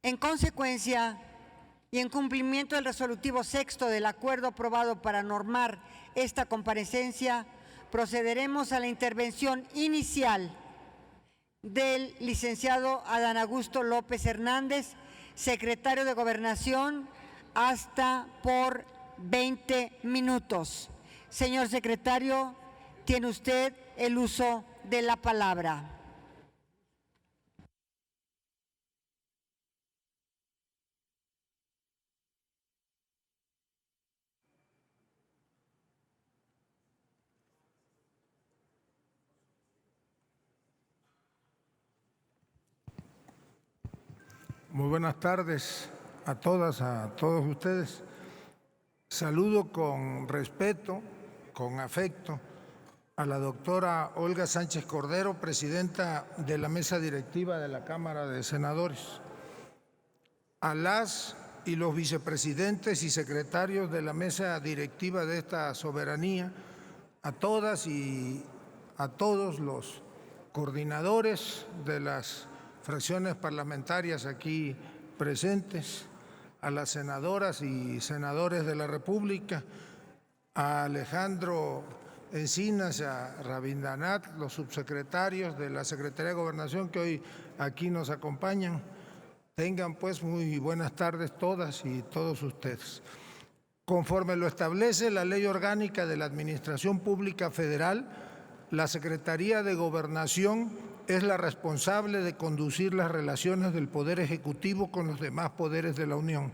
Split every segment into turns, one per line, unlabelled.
En consecuencia, y en cumplimiento del resolutivo sexto del acuerdo aprobado para normar esta comparecencia, procederemos a la intervención inicial del licenciado Adán Augusto López Hernández, secretario de Gobernación, hasta por 20 minutos. Señor secretario, tiene usted el uso de la palabra.
Muy buenas tardes a todas, a todos ustedes. Saludo con respeto, con afecto, a la doctora Olga Sánchez Cordero, presidenta de la mesa directiva de la Cámara de Senadores, a las y los vicepresidentes y secretarios de la mesa directiva de esta soberanía, a todas y a todos los coordinadores de las fracciones parlamentarias aquí presentes, a las senadoras y senadores de la República, a Alejandro Encinas, a Rabindranath, los subsecretarios de la Secretaría de Gobernación que hoy aquí nos acompañan. Tengan pues muy buenas tardes todas y todos ustedes. Conforme lo establece la Ley Orgánica de la Administración Pública Federal, la Secretaría de Gobernación es la responsable de conducir las relaciones del Poder Ejecutivo con los demás poderes de la Unión,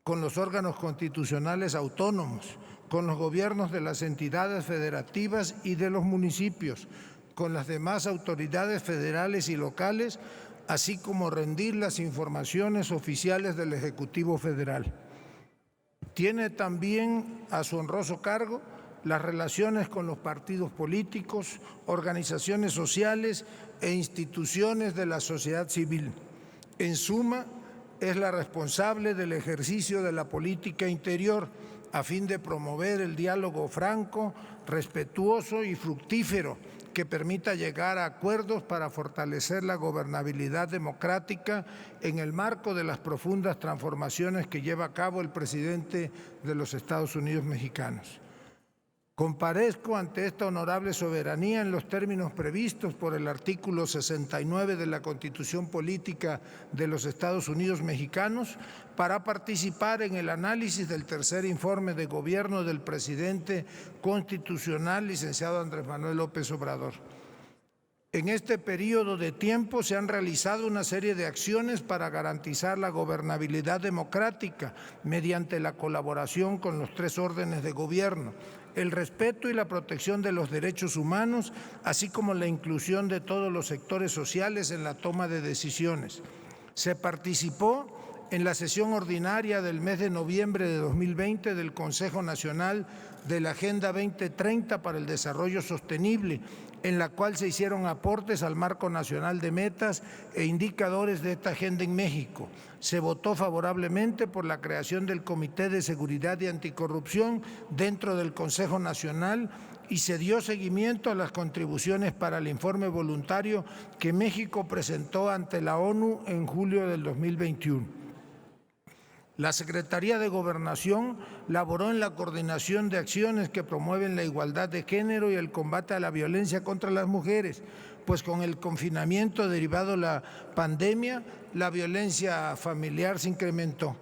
con los órganos constitucionales autónomos, con los gobiernos de las entidades federativas y de los municipios, con las demás autoridades federales y locales, así como rendir las informaciones oficiales del Ejecutivo Federal. Tiene también a su honroso cargo las relaciones con los partidos políticos, organizaciones sociales e instituciones de la sociedad civil. En suma, es la responsable del ejercicio de la política interior a fin de promover el diálogo franco, respetuoso y fructífero que permita llegar a acuerdos para fortalecer la gobernabilidad democrática en el marco de las profundas transformaciones que lleva a cabo el presidente de los Estados Unidos mexicanos. Comparezco ante esta honorable soberanía en los términos previstos por el artículo 69 de la Constitución Política de los Estados Unidos mexicanos para participar en el análisis del tercer informe de gobierno del presidente constitucional, licenciado Andrés Manuel López Obrador. En este periodo de tiempo se han realizado una serie de acciones para garantizar la gobernabilidad democrática mediante la colaboración con los tres órdenes de gobierno, el respeto y la protección de los derechos humanos, así como la inclusión de todos los sectores sociales en la toma de decisiones. Se participó en la sesión ordinaria del mes de noviembre de 2020 del Consejo Nacional de la Agenda 2030 para el Desarrollo Sostenible, en la cual se hicieron aportes al marco nacional de metas e indicadores de esta agenda en México. Se votó favorablemente por la creación del Comité de Seguridad y Anticorrupción dentro del Consejo Nacional y se dio seguimiento a las contribuciones para el informe voluntario que México presentó ante la ONU en julio del 2021. La Secretaría de Gobernación laboró en la coordinación de acciones que promueven la igualdad de género y el combate a la violencia contra las mujeres, pues con el confinamiento derivado de la pandemia, la violencia familiar se incrementó.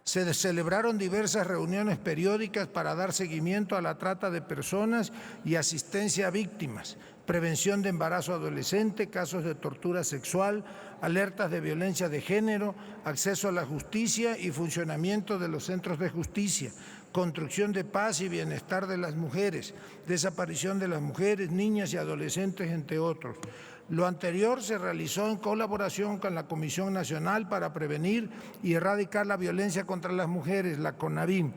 Se celebraron diversas reuniones periódicas para dar seguimiento a la trata de personas y asistencia a víctimas, prevención de embarazo adolescente, casos de tortura sexual, alertas de violencia de género, acceso a la justicia y funcionamiento de los centros de justicia, construcción de paz y bienestar de las mujeres, desaparición de las mujeres, niñas y adolescentes, entre otros. Lo anterior se realizó en colaboración con la Comisión Nacional para Prevenir y Erradicar la Violencia contra las Mujeres, la CONAVIM.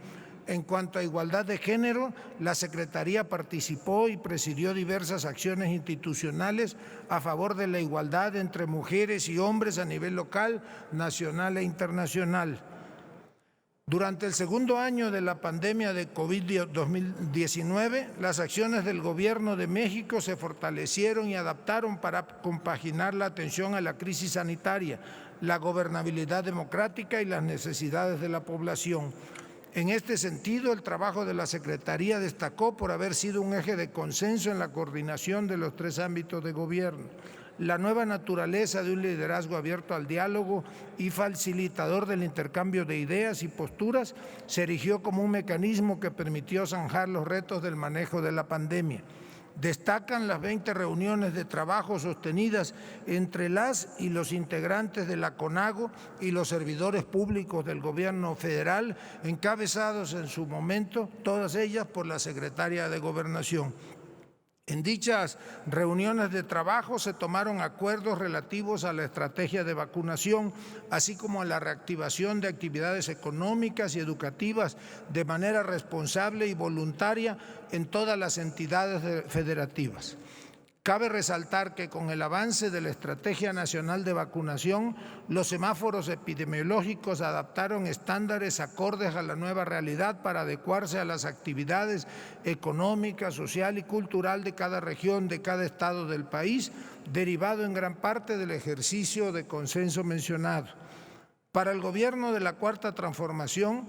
En cuanto a igualdad de género, la Secretaría participó y presidió diversas acciones institucionales a favor de la igualdad entre mujeres y hombres a nivel local, nacional e internacional. Durante el segundo año de la pandemia de COVID-19, las acciones del Gobierno de México se fortalecieron y adaptaron para compaginar la atención a la crisis sanitaria, la gobernabilidad democrática y las necesidades de la población. En este sentido, el trabajo de la Secretaría destacó por haber sido un eje de consenso en la coordinación de los 3 ámbitos de gobierno. La nueva naturaleza de un liderazgo abierto al diálogo y facilitador del intercambio de ideas y posturas se erigió como un mecanismo que permitió zanjar los retos del manejo de la pandemia. Destacan las 20 reuniones de trabajo sostenidas entre las y los integrantes de la CONAGO y los servidores públicos del Gobierno federal, encabezados en su momento, todas ellas por la Secretaria de Gobernación. En dichas reuniones de trabajo se tomaron acuerdos relativos a la estrategia de vacunación, así como a la reactivación de actividades económicas y educativas de manera responsable y voluntaria en todas las entidades federativas. Cabe resaltar que con el avance de la Estrategia Nacional de Vacunación, los semáforos epidemiológicos adaptaron estándares acordes a la nueva realidad para adecuarse a las actividades económicas, social y cultural de cada región, de cada estado del país, derivado en gran parte del ejercicio de consenso mencionado. Para el Gobierno de la Cuarta Transformación,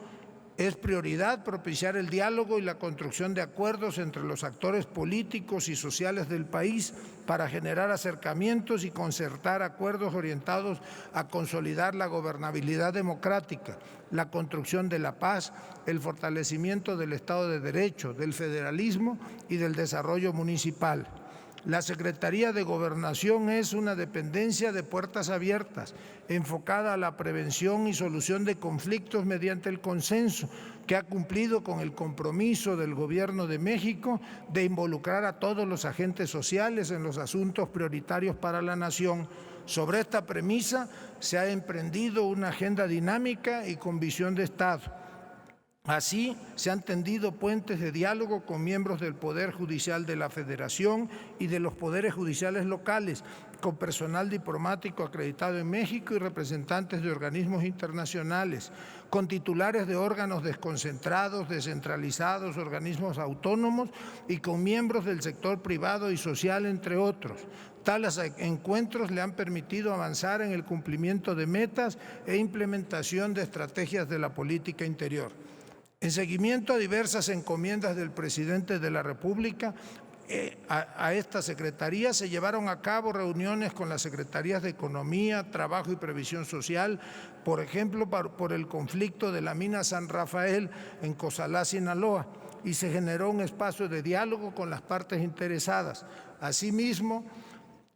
es prioridad propiciar el diálogo y la construcción de acuerdos entre los actores políticos y sociales del país para generar acercamientos y concertar acuerdos orientados a consolidar la gobernabilidad democrática, la construcción de la paz, el fortalecimiento del Estado de Derecho, del federalismo y del desarrollo municipal. La Secretaría de Gobernación es una dependencia de puertas abiertas, enfocada a la prevención y solución de conflictos mediante el consenso, que ha cumplido con el compromiso del Gobierno de México de involucrar a todos los agentes sociales en los asuntos prioritarios para la nación. Sobre esta premisa se ha emprendido una agenda dinámica y con visión de Estado. Así, se han tendido puentes de diálogo con miembros del Poder Judicial de la Federación y de los poderes judiciales locales, con personal diplomático acreditado en México y representantes de organismos internacionales, con titulares de órganos desconcentrados, descentralizados, organismos autónomos y con miembros del sector privado y social, entre otros. Tales encuentros le han permitido avanzar en el cumplimiento de metas e implementación de estrategias de la política interior. En seguimiento a diversas encomiendas del presidente de la República, a esta Secretaría se llevaron a cabo reuniones con las Secretarías de Economía, Trabajo y Previsión Social, por ejemplo, por el conflicto de la mina San Rafael en Cozalá, Sinaloa, y se generó un espacio de diálogo con las partes interesadas. Asimismo,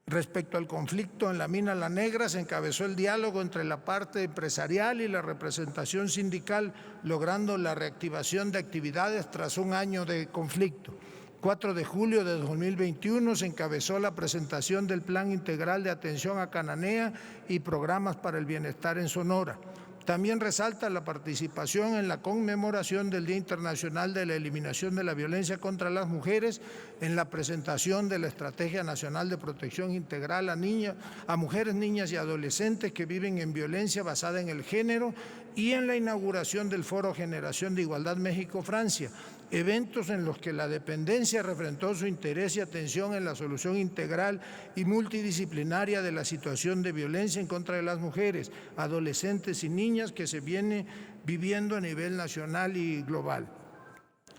respecto al conflicto en la mina La Negra, se encabezó el diálogo entre la parte empresarial y la representación sindical, logrando la reactivación de actividades tras un año de conflicto. 4 de julio de 2021 se encabezó la presentación del Plan Integral de Atención a Cananea y Programas para el Bienestar en Sonora. También resalta la participación en la conmemoración del Día Internacional de la Eliminación de la Violencia contra las Mujeres, en la presentación de la Estrategia Nacional de Protección Integral a mujeres, niñas y adolescentes que viven en violencia basada en el género y en la inauguración del Foro Generación de Igualdad México-Francia, eventos en los que la dependencia refrendó su interés y atención en la solución integral y multidisciplinaria de la situación de violencia en contra de las mujeres, adolescentes y niñas que se viene viviendo a nivel nacional y global.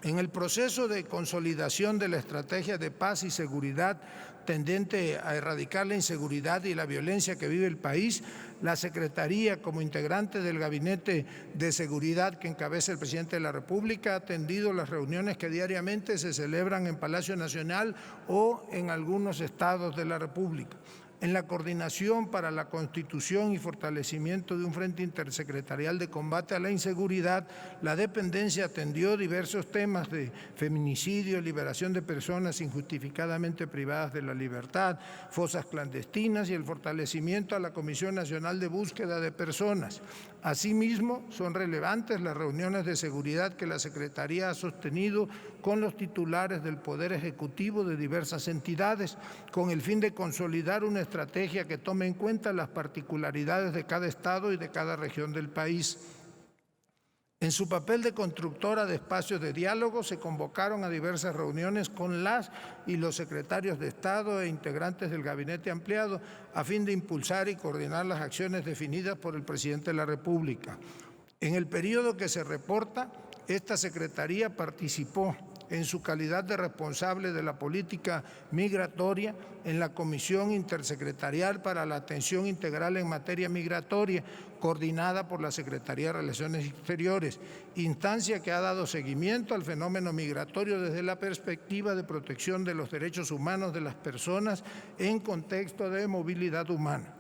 En el proceso de consolidación de la estrategia de paz y seguridad tendente a erradicar la inseguridad y la violencia que vive el país, la Secretaría, como integrante del Gabinete de Seguridad que encabeza el presidente de la República, ha atendido las reuniones que diariamente se celebran en Palacio Nacional o en algunos estados de la República. En la coordinación para la constitución y fortalecimiento de un frente intersecretarial de combate a la inseguridad, la dependencia atendió diversos temas de feminicidio, liberación de personas injustificadamente privadas de la libertad, fosas clandestinas y el fortalecimiento a la Comisión Nacional de Búsqueda de Personas. Asimismo, son relevantes las reuniones de seguridad que la Secretaría ha sostenido con los titulares del Poder Ejecutivo de diversas entidades, con el fin de consolidar una estrategia que tome en cuenta las particularidades de cada estado y de cada región del país. En su papel de constructora de espacios de diálogo, se convocaron a diversas reuniones con las y los secretarios de Estado e integrantes del Gabinete Ampliado a fin de impulsar y coordinar las acciones definidas por el presidente de la República. En el periodo que se reporta, esta Secretaría participó en su calidad de responsable de la política migratoria en la Comisión Intersecretarial para la Atención Integral en Materia Migratoria, coordinada por la Secretaría de Relaciones Exteriores, instancia que ha dado seguimiento al fenómeno migratorio desde la perspectiva de protección de los derechos humanos de las personas en contexto de movilidad humana.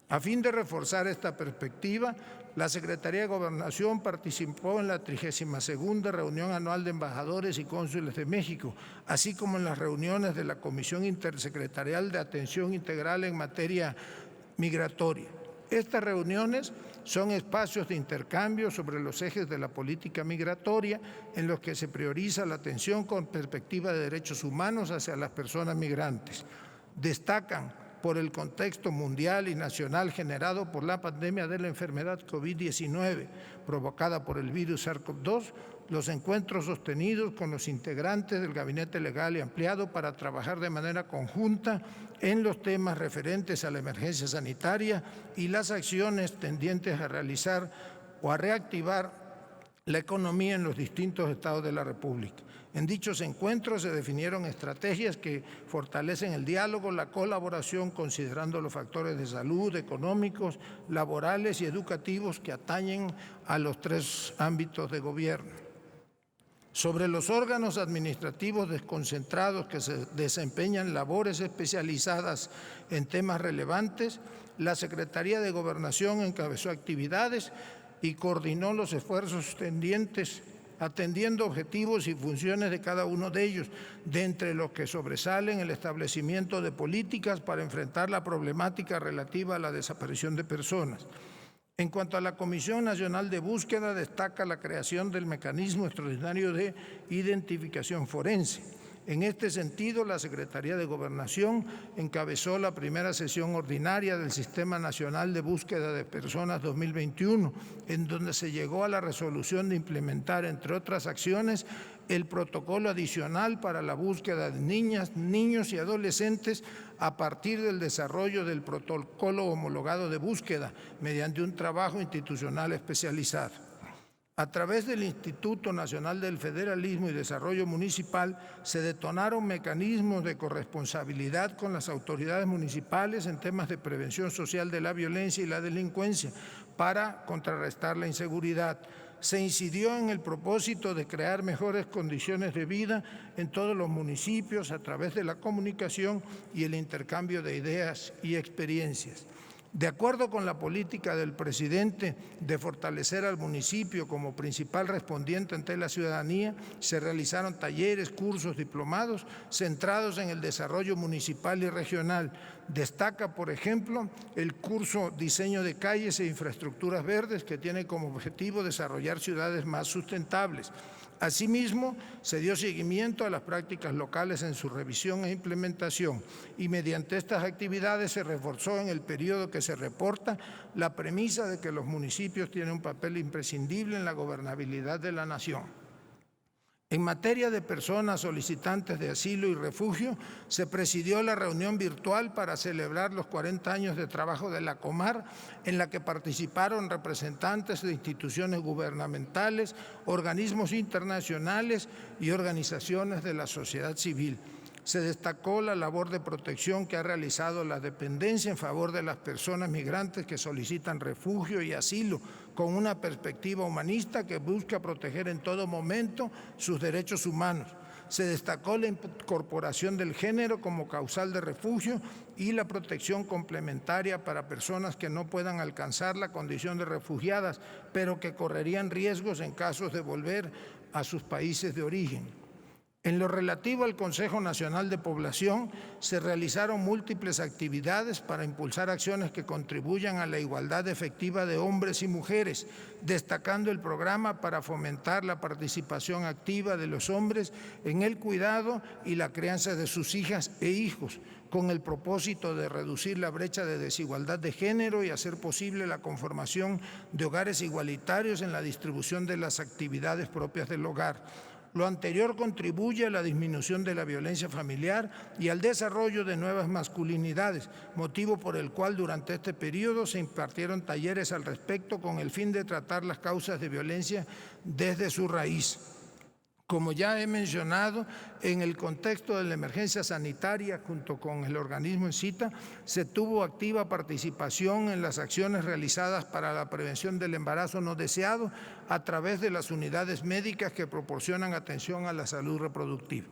A fin de reforzar esta perspectiva, la Secretaría de Gobernación participó en la 32ª Reunión Anual de Embajadores y Cónsules de México, así como en las reuniones de la Comisión Intersecretarial de Atención Integral en Materia Migratoria. Estas reuniones son espacios de intercambio sobre los ejes de la política migratoria en los que se prioriza la atención con perspectiva de derechos humanos hacia las personas migrantes. Destacan por el contexto mundial y nacional generado por la pandemia de la enfermedad COVID-19 provocada por el virus SARS-CoV-2, los encuentros sostenidos con los integrantes del Gabinete Legal y Ampliado para trabajar de manera conjunta en los temas referentes a la emergencia sanitaria y las acciones tendientes a realizar o a reactivar la economía en los distintos estados de la República. En dichos encuentros se definieron estrategias que fortalecen el diálogo, la colaboración, considerando los factores de salud, económicos, laborales y educativos que atañen a los 3 ámbitos de gobierno. Sobre los órganos administrativos desconcentrados que se desempeñan labores especializadas en temas relevantes, la Secretaría de Gobernación encabezó actividades y coordinó los esfuerzos tendientes atendiendo objetivos y funciones de cada uno de ellos, de entre los que sobresalen el establecimiento de políticas para enfrentar la problemática relativa a la desaparición de personas. En cuanto a la Comisión Nacional de Búsqueda, destaca la creación del mecanismo extraordinario de identificación forense. En este sentido, la Secretaría de Gobernación encabezó la primera sesión ordinaria del Sistema Nacional de Búsqueda de Personas 2021, en donde se llegó a la resolución de implementar, entre otras acciones, el protocolo adicional para la búsqueda de niñas, niños y adolescentes a partir del desarrollo del protocolo homologado de búsqueda mediante un trabajo institucional especializado. A través del Instituto Nacional del Federalismo y Desarrollo Municipal se detonaron mecanismos de corresponsabilidad con las autoridades municipales en temas de prevención social de la violencia y la delincuencia para contrarrestar la inseguridad. Se incidió en el propósito de crear mejores condiciones de vida en todos los municipios a través de la comunicación y el intercambio de ideas y experiencias. De acuerdo con la política del presidente de fortalecer al municipio como principal respondiente ante la ciudadanía, se realizaron talleres, cursos, diplomados centrados en el desarrollo municipal y regional. Destaca, por ejemplo, el curso Diseño de Calles e Infraestructuras Verdes, que tiene como objetivo desarrollar ciudades más sustentables. Asimismo, se dio seguimiento a las prácticas locales en su revisión e implementación y mediante estas actividades se reforzó en el periodo que se reporta la premisa de que los municipios tienen un papel imprescindible en la gobernabilidad de la nación. En materia de personas solicitantes de asilo y refugio, se presidió la reunión virtual para celebrar los 40 años de trabajo de la Comar, en la que participaron representantes de instituciones gubernamentales, organismos internacionales y organizaciones de la sociedad civil. Se destacó la labor de protección que ha realizado la dependencia en favor de las personas migrantes que solicitan refugio y asilo, con una perspectiva humanista que busca proteger en todo momento sus derechos humanos. Se destacó la incorporación del género como causal de refugio y la protección complementaria para personas que no puedan alcanzar la condición de refugiadas, pero que correrían riesgos en caso de volver a sus países de origen. En lo relativo al Consejo Nacional de Población, se realizaron múltiples actividades para impulsar acciones que contribuyan a la igualdad efectiva de hombres y mujeres, destacando el programa para fomentar la participación activa de los hombres en el cuidado y la crianza de sus hijas e hijos, con el propósito de reducir la brecha de desigualdad de género y hacer posible la conformación de hogares igualitarios en la distribución de las actividades propias del hogar. Lo anterior contribuye a la disminución de la violencia familiar y al desarrollo de nuevas masculinidades, motivo por el cual durante este periodo se impartieron talleres al respecto con el fin de tratar las causas de violencia desde su raíz. Como ya he mencionado, en el contexto de la emergencia sanitaria, junto con el organismo en cita, se tuvo activa participación en las acciones realizadas para la prevención del embarazo no deseado a través de las unidades médicas que proporcionan atención a la salud reproductiva.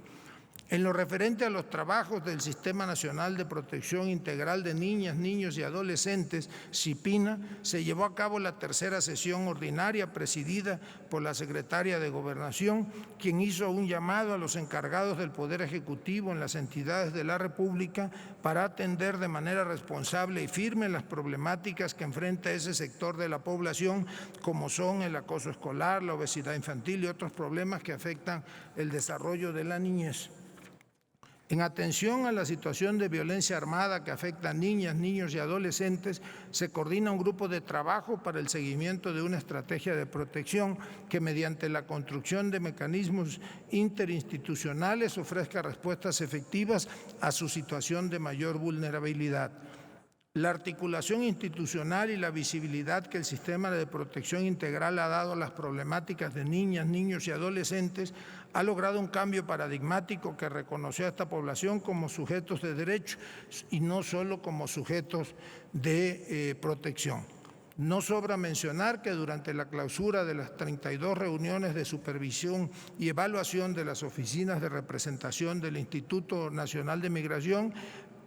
En lo referente a los trabajos del Sistema Nacional de Protección Integral de Niñas, Niños y Adolescentes, SIPINA, se llevó a cabo la tercera sesión ordinaria presidida por la Secretaria de Gobernación, quien hizo un llamado a los encargados del Poder Ejecutivo en las entidades de la República para atender de manera responsable y firme las problemáticas que enfrenta ese sector de la población, como son el acoso escolar, la obesidad infantil y otros problemas que afectan el desarrollo de la niñez. En atención a la situación de violencia armada que afecta a niñas, niños y adolescentes, se coordina un grupo de trabajo para el seguimiento de una estrategia de protección que, mediante la construcción de mecanismos interinstitucionales, ofrezca respuestas efectivas a su situación de mayor vulnerabilidad. La articulación institucional y la visibilidad que el sistema de protección integral ha dado a las problemáticas de niñas, niños y adolescentes ha logrado un cambio paradigmático que reconoció a esta población como sujetos de derecho y no solo como sujetos de protección. No sobra mencionar que durante la clausura de las 32 reuniones de supervisión y evaluación de las oficinas de representación del Instituto Nacional de Migración,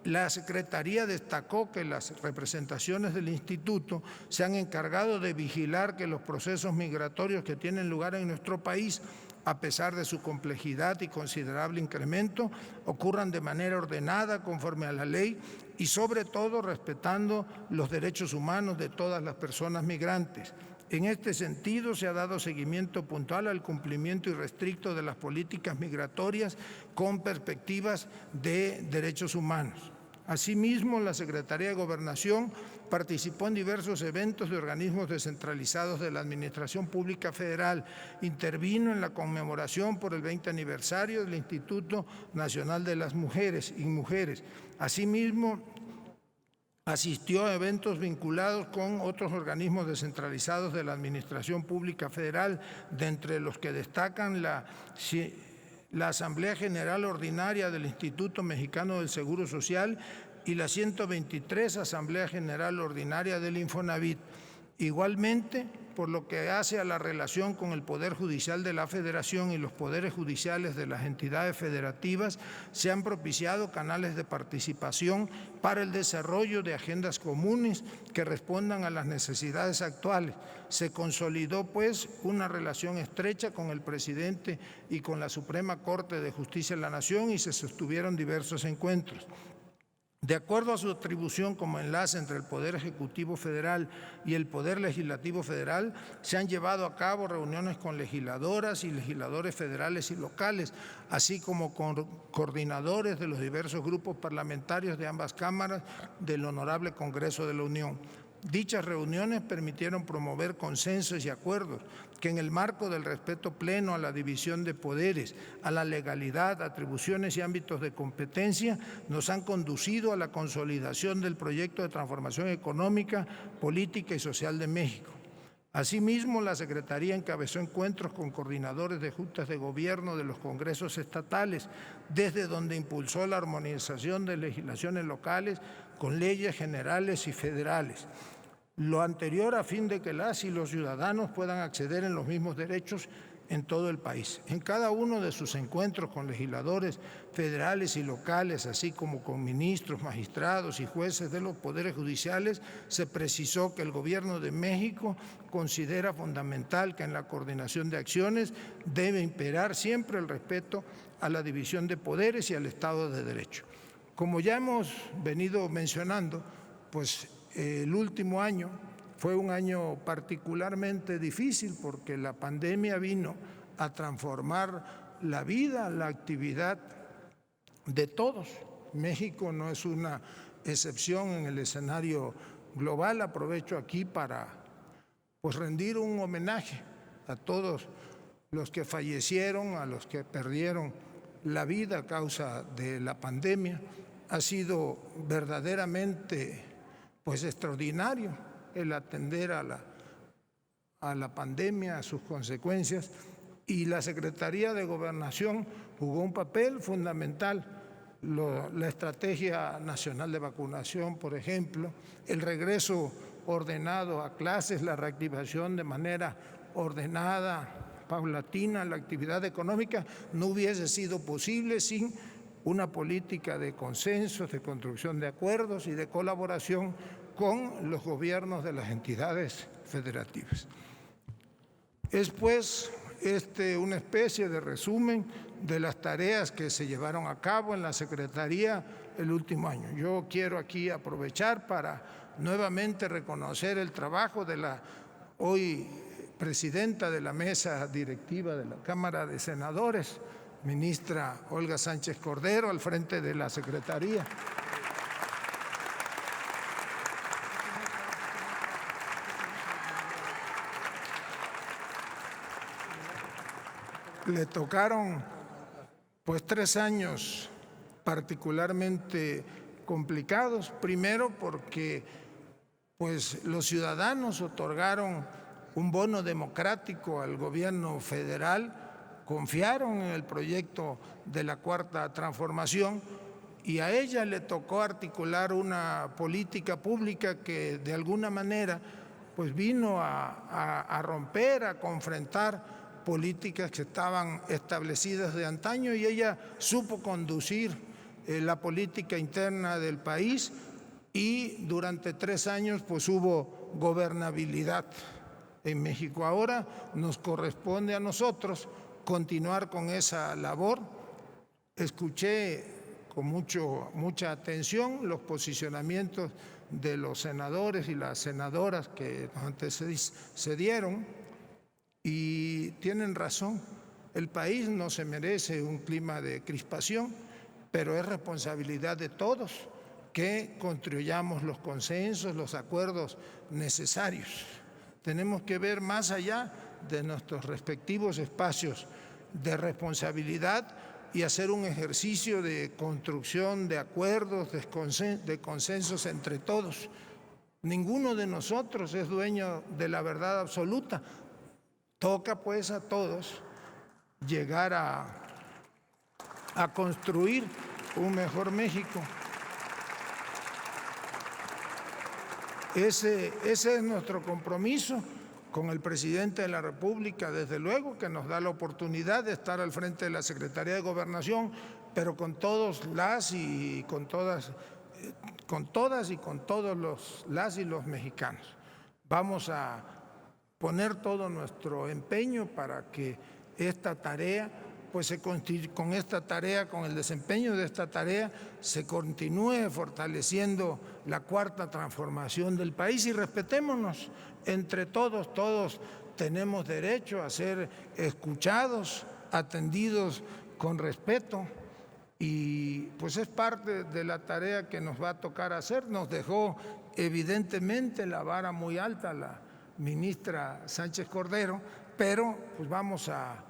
la Secretaría destacó que las representaciones del Instituto se han encargado de vigilar que los procesos migratorios que tienen lugar en nuestro país, a pesar de su complejidad y considerable incremento, ocurran de manera ordenada, conforme a la ley y sobre todo respetando los derechos humanos de todas las personas migrantes. En este sentido, se ha dado seguimiento puntual al cumplimiento irrestricto de las políticas migratorias con perspectivas de derechos humanos. Asimismo, la Secretaría de Gobernación participó en diversos eventos de organismos descentralizados de la Administración Pública Federal, intervino en la conmemoración por el 20 aniversario del Instituto Nacional de las Mujeres y Mujeres. Asimismo, asistió a eventos vinculados con otros organismos descentralizados de la Administración Pública Federal, de entre los que destacan la Asamblea General Ordinaria del Instituto Mexicano del Seguro Social y la 123 Asamblea General Ordinaria del Infonavit. Igualmente, por lo que hace a la relación con el Poder Judicial de la Federación y los poderes judiciales de las entidades federativas, se han propiciado canales de participación para el desarrollo de agendas comunes que respondan a las necesidades actuales. Se consolidó, pues, una relación estrecha con el presidente y con la Suprema Corte de Justicia de la Nación y se sostuvieron diversos encuentros. De acuerdo a su atribución como enlace entre el Poder Ejecutivo Federal y el Poder Legislativo Federal, se han llevado a cabo reuniones con legisladoras y legisladores federales y locales, así como con coordinadores de los diversos grupos parlamentarios de ambas cámaras del Honorable Congreso de la Unión. Dichas reuniones permitieron promover consensos y acuerdos que, en el marco del respeto pleno a la división de poderes, a la legalidad, atribuciones y ámbitos de competencia, nos han conducido a la consolidación del proyecto de transformación económica, política y social de México. Asimismo, la Secretaría encabezó encuentros con coordinadores de juntas de gobierno de los congresos estatales, desde donde impulsó la armonización de legislaciones locales con leyes generales y federales. Lo anterior a fin de que las y los ciudadanos puedan acceder en los mismos derechos en todo el país. En cada uno de sus encuentros con legisladores federales y locales, así como con ministros, magistrados y jueces de los poderes judiciales, se precisó que el Gobierno de México considera fundamental que en la coordinación de acciones debe imperar siempre el respeto a la división de poderes y al Estado de Derecho. Como ya hemos venido mencionando, pues el último año fue un año particularmente difícil porque la pandemia vino a transformar la vida, la actividad de todos. México no es una excepción en el escenario global. Aprovecho aquí para rendir un homenaje a todos los que fallecieron, a los que perdieron la vida a causa de la pandemia. Ha sido verdaderamente extraordinario el atender a la pandemia, a sus consecuencias, y la Secretaría de Gobernación jugó un papel fundamental. La Estrategia Nacional de Vacunación, por ejemplo, el regreso ordenado a clases, la reactivación de manera ordenada, paulatina, la actividad económica, no hubiese sido posible sin una política de consensos, de construcción de acuerdos y de colaboración con los gobiernos de las entidades federativas. Es pues una especie de resumen de las tareas que se llevaron a cabo en la Secretaría el último año. Yo quiero aquí aprovechar para nuevamente reconocer el trabajo de la hoy presidenta de la mesa directiva de la Cámara de Senadores, ministra Olga Sánchez Cordero, al frente de la Secretaría. Le tocaron 3 años particularmente complicados, primero porque los ciudadanos otorgaron un bono democrático al gobierno federal, confiaron en el proyecto de la Cuarta Transformación y a ella le tocó articular una política pública que de alguna manera vino a romper, a confrontar políticas que estaban establecidas de antaño, y ella supo conducir la política interna del país, y durante 3 años hubo gobernabilidad en México. Ahora nos corresponde a nosotros continuar con esa labor. Escuché con mucha atención los posicionamientos de los senadores y las senadoras que nos antecedieron, y tienen razón. El país no se merece un clima de crispación, pero es responsabilidad de todos que construyamos los consensos, los acuerdos necesarios. Tenemos que ver más allá de nuestros respectivos espacios de responsabilidad y hacer un ejercicio de construcción de acuerdos, de consensos entre todos. Ninguno de nosotros es dueño de la verdad absoluta. Toca a todos llegar a construir un mejor México. Ese es nuestro compromiso con el presidente de la República, desde luego que nos da la oportunidad de estar al frente de la Secretaría de Gobernación, pero con todos y con todos los mexicanos. Vamos a poner todo nuestro empeño para que esta tarea, con el desempeño de esta tarea, se continúe fortaleciendo la Cuarta Transformación del país, y respetémonos entre todos. Todos tenemos derecho a ser escuchados, atendidos con respeto, y es parte de la tarea que nos va a tocar hacer. Nos dejó evidentemente la vara muy alta la ministra Sánchez Cordero, pero vamos a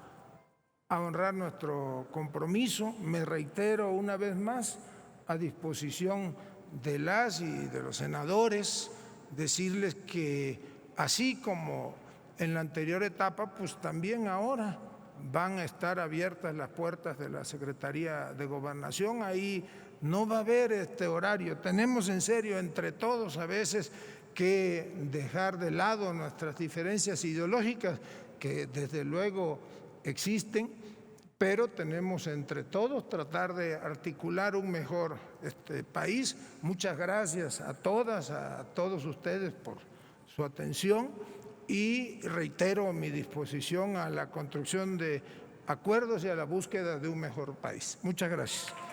honrar nuestro compromiso. Me reitero una vez más a disposición de las y de los senadores, decirles que así como en la anterior etapa, también ahora van a estar abiertas las puertas de la Secretaría de Gobernación. Ahí no va a haber horario. Tenemos en serio entre todos a veces que dejar de lado nuestras diferencias ideológicas, que desde luego existen, pero tenemos entre todos tratar de articular un mejor país. Muchas gracias a todas, a todos ustedes por su atención y reitero mi disposición a la construcción de acuerdos y a la búsqueda de un mejor país. Muchas gracias.